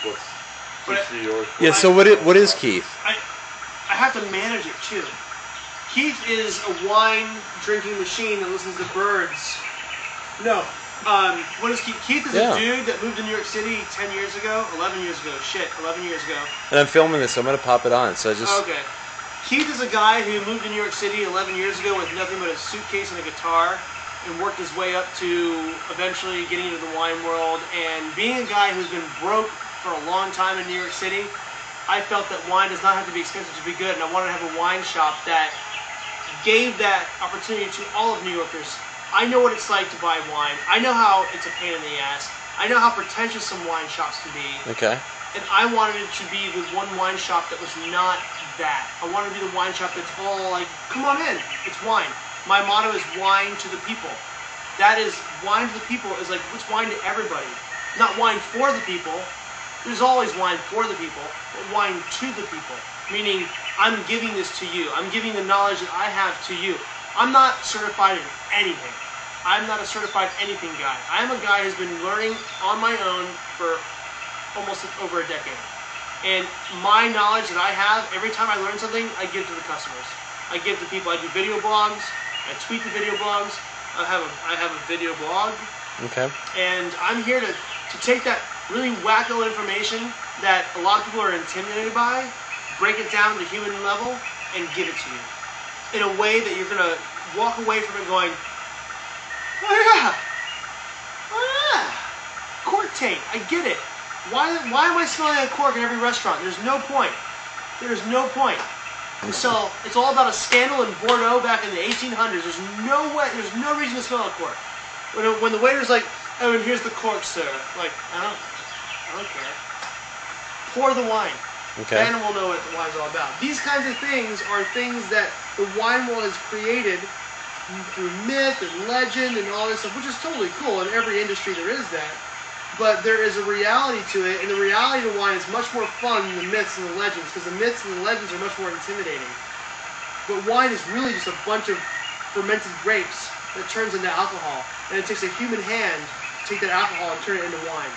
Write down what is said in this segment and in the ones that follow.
what's Keith yours? Yeah. So what is Keith? I have to manage it too. Keith is a wine drinking machine that listens to birds. No. What is Keith? Keith is a dude that moved to New York City 10 years ago, 11 years ago. 11 years ago. And I'm filming this, so I'm going to pop it on. So I just... Okay. Keith is a guy who moved to New York City 11 years ago with nothing but a suitcase and a guitar and worked his way up to eventually getting into the wine world. And being a guy who's been broke for a long time in New York City, I felt that wine does not have to be expensive to be good. And I wanted to have a wine shop that gave that opportunity to all of New Yorkers. I know what it's like to buy wine. I know how it's a pain in the ass. I know how pretentious some wine shops can be. Okay. And I wanted it to be the one wine shop that was not that. I wanted to be the wine shop that's all like, come on in, it's wine. My motto is wine to the people. That is, wine to the people is like, it's wine to everybody. Not wine for the people. There's always wine for the people, but wine to the people. Meaning, I'm giving this to you. I'm giving the knowledge that I have to you. I'm not certified in anything. I'm not a certified anything guy. I'm a guy who's been learning on my own for almost over a decade. And my knowledge that I have, every time I learn something, I give to the customers. I give to people. I do video blogs. I tweet the video blogs. I have a video blog. Okay. And I'm here to take that really wacko information that a lot of people are intimidated by, break it down to the human level, and give it to you in a way that you're going to walk away from it going, oh yeah, cork taint, I get it. Why am I smelling a cork in every restaurant? There's no point. There's no point. So it's all about a scandal in Bordeaux back in the 1800s. There's no way. There's no reason to smell a cork. When the waiter's like, "Oh, and here's the cork, sir." Like, I don't care. Pour the wine. Okay. Then we'll know what the wine's all about. These kinds of things are things that the wine world has created through myth and legend and all this stuff, which is totally cool. In every industry there is that. But there is a reality to it, and the reality of wine is much more fun than the myths and the legends, because the myths and the legends are much more intimidating. But wine is really just a bunch of fermented grapes that turns into alcohol, and it takes a human hand to take that alcohol and turn it into wine.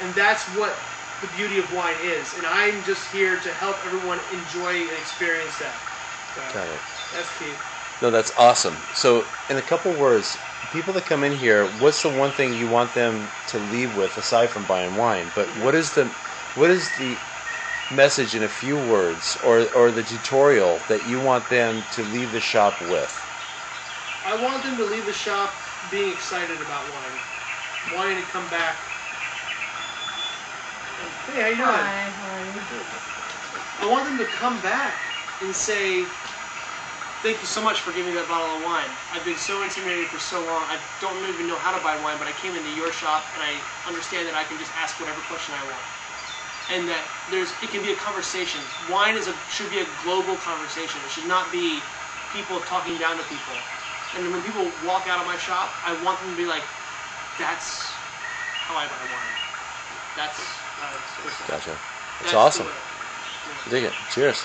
And that's what the beauty of wine is, and I'm just here to help everyone enjoy and experience that. So, got it. That's Keith. No, that's awesome. So, in a couple words, people that come in here, what's the one thing you want them to leave with aside from buying wine? But what is the message in a few words, or the tutorial that you want them to leave the shop with? I want them to leave the shop being excited about wine, wanting to come back. Hey, how you doing? Hi, how are you? I want them to come back and say, thank you so much for giving me that bottle of wine. I've been so intimidated for so long. I don't even know how to buy wine, but I came into your shop and I understand that I can just ask whatever question I want. And that it can be a conversation. Wine should be a global conversation. It should not be people talking down to people. And when people walk out of my shop, I want them to be like, that's how I buy wine. That's Gotcha. That's awesome. Dig it. Cheers.